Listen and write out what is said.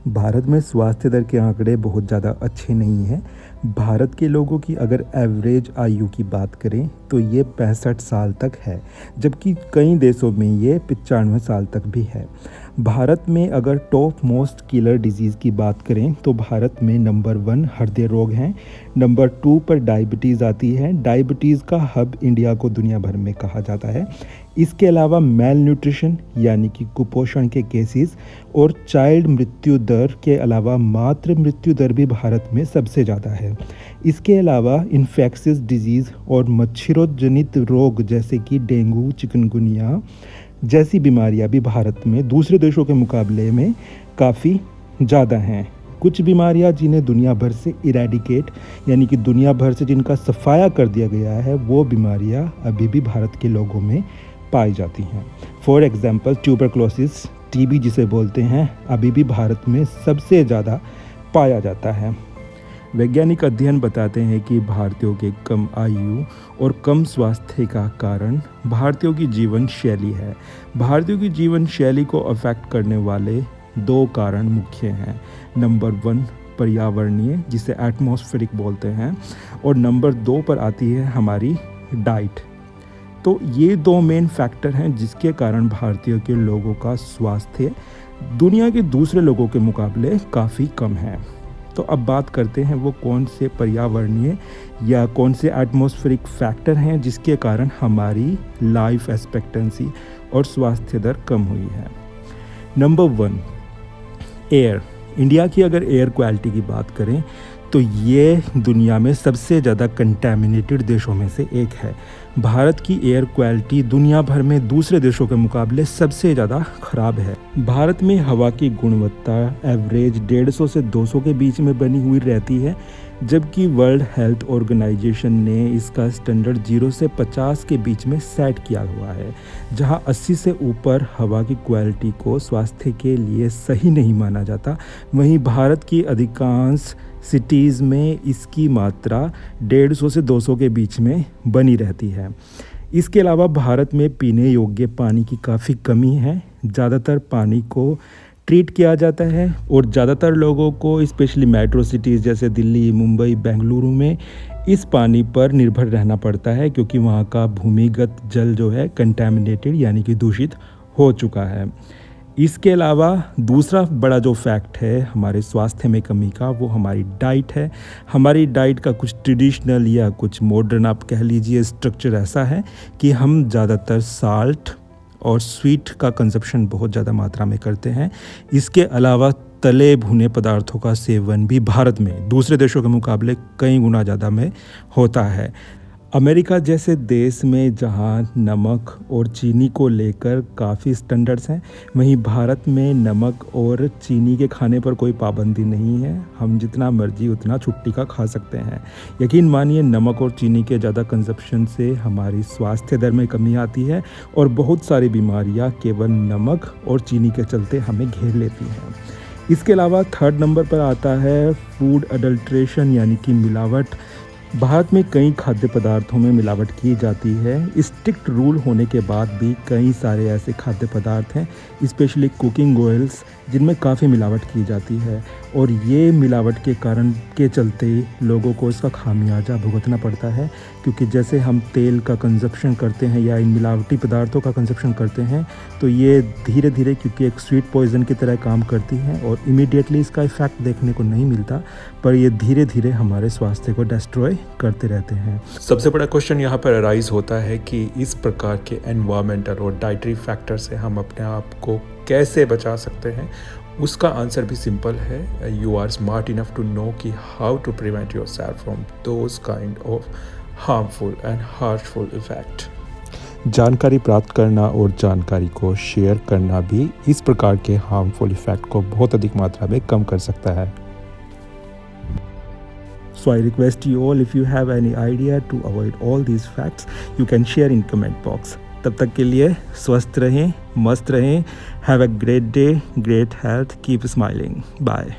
भारत में स्वास्थ्य दर के आंकड़े बहुत ज़्यादा अच्छे नहीं हैं। भारत के लोगों की अगर एवरेज आयु की बात करें तो ये 65 साल तक है, जबकि कई देशों में ये 95 साल तक भी है। भारत में अगर टॉप मोस्ट किलर डिजीज़ की बात करें तो भारत में नंबर 1 हृदय रोग हैं, नंबर 2 पर डायबिटीज़ आती है। डायबिटीज़ का हब इंडिया को दुनिया भर में कहा जाता है। इसके अलावा मेल न्यूट्रिशन यानी कि कुपोषण के केसेस और चाइल्ड मृत्यु दर के अलावा मातृ मृत्यु दर भी भारत में सबसे ज़्यादा है। इसके अलावा इन्फेक्शियस डिजीज़ और मच्छरों जनित रोग जैसे कि डेंगू, चिकनगुनिया जैसी बीमारियां भी भारत में दूसरे देशों के मुकाबले में काफ़ी ज़्यादा हैं। कुछ बीमारियां जिन्हें दुनिया भर से इरेडिकेट यानी कि दुनिया भर से जिनका सफाया कर दिया गया है, वो बीमारियां अभी भी भारत के लोगों में पाई जाती हैं। फॉर एग्ज़ाम्पल ट्यूबरक्लोसिस, टीबी जिसे बोलते हैं, अभी भी भारत में सबसे ज़्यादा पाया जाता है। वैज्ञानिक अध्ययन बताते हैं कि भारतीयों के कम आयु और कम स्वास्थ्य का कारण भारतीयों की जीवन शैली है। भारतीयों की जीवन शैली को अफेक्ट करने वाले 2 कारण मुख्य हैं। नंबर 1 पर्यावरणीय, जिसे एटमॉस्फेरिक बोलते हैं, और नंबर 2 पर आती है हमारी डाइट। तो ये 2 मेन फैक्टर हैं जिसके कारण भारतीयों के लोगों का स्वास्थ्य दुनिया के दूसरे लोगों के मुकाबले काफ़ी कम है। तो अब बात करते हैं वो कौन से पर्यावरणीय या कौन से एटमॉस्फेरिक फैक्टर हैं जिसके कारण हमारी लाइफ एक्सपेक्टेंसी और स्वास्थ्य दर कम हुई है। Number 1 air. इंडिया की अगर एयर क्वालिटी की बात करें तो ये दुनिया में सबसे ज़्यादा कंटैमिनेटेड देशों में से एक है। भारत की एयर क्वालिटी दुनिया भर में दूसरे देशों के मुकाबले सबसे ज़्यादा ख़राब है। भारत में हवा की गुणवत्ता एवरेज 150 से 200 के बीच में बनी हुई रहती है, जबकि वर्ल्ड हेल्थ ऑर्गेनाइजेशन ने इसका स्टैंडर्ड 0 से 50 के बीच में सेट किया हुआ है, जहां 80 से ऊपर हवा की क्वालिटी को स्वास्थ्य के लिए सही नहीं माना जाता। वहीं भारत की अधिकांश सिटीज़ में इसकी मात्रा 150 से 200 के बीच में बनी रहती है। इसके अलावा भारत में पीने योग्य पानी की काफ़ी कमी है। ज़्यादातर पानी को ट्रीट किया जाता है और ज़्यादातर लोगों को स्पेशली मेट्रो सिटीज़ जैसे दिल्ली, मुंबई, बेंगलुरु में इस पानी पर निर्भर रहना पड़ता है, क्योंकि वहाँ का भूमिगत जल जो है कंटैमिनेटेड यानी कि दूषित हो चुका है। इसके अलावा दूसरा बड़ा जो फैक्ट है हमारे स्वास्थ्य में कमी का, वो हमारी डाइट है। हमारी डाइट का कुछ ट्रेडिशनल या कुछ मॉडर्न आप कह लीजिए स्ट्रक्चर ऐसा है कि हम ज़्यादातर साल्ट और स्वीट का कंजप्शन बहुत ज़्यादा मात्रा में करते हैं। इसके अलावा तले भुने पदार्थों का सेवन भी भारत में दूसरे देशों के मुकाबले कई गुना ज़्यादा में होता है। अमेरिका जैसे देश में जहां नमक और चीनी को लेकर काफ़ी स्टैंडर्ड्स हैं, वहीं भारत में नमक और चीनी के खाने पर कोई पाबंदी नहीं है। हम जितना मर्जी उतना छुट्टी का खा सकते हैं। यकीन मानिए, नमक और चीनी के ज़्यादा कंजप्शन से हमारी स्वास्थ्य दर में कमी आती है और बहुत सारी बीमारियां केवल नमक और चीनी के चलते हमें घेर लेती हैं। इसके अलावा 3rd नंबर पर आता है फूड अडल्ट्रेशन यानी कि मिलावट। भारत में कई खाद्य पदार्थों में मिलावट की जाती है। स्ट्रिक्ट रूल होने के बाद भी कई सारे ऐसे खाद्य पदार्थ हैं, स्पेशली कुकिंग ऑयल्स, जिनमें काफ़ी मिलावट की जाती है और ये मिलावट के कारण के चलते लोगों को इसका खामियाजा भुगतना पड़ता है। क्योंकि जैसे हम तेल का कंजप्शन करते हैं या इन मिलावटी पदार्थों का कंजप्शन करते हैं तो ये धीरे धीरे, क्योंकि एक स्वीट पॉइजन की तरह काम करती हैं और इमीडिएटली इसका इफ़ेक्ट देखने को नहीं मिलता, पर ये धीरे धीरे हमारे स्वास्थ्य को डिस्ट्रॉय करते रहते हैं। सबसे बड़ा क्वेश्चन यहाँ पर अराइज होता है कि इस प्रकार के एनवायरमेंटल और डाइटरी फैक्टर से हम अपने आप को कैसे बचा सकते हैं। उसका आंसर भी सिंपल है, you are smart enough to know कि how to prevent yourself from those kind of harmful and harmful effect. जानकारी प्राप्त करना और जानकारी को शेयर करना भी इस प्रकार के हार्मफुल इफेक्ट को बहुत अधिक मात्रा में कम कर सकता है। So I request you all, if you have any idea to avoid all these facts, you can share in comment box. तब तक के लिए स्वस्थ रहें, मस्त रहें। Have a great day, great health, keep smiling. Bye.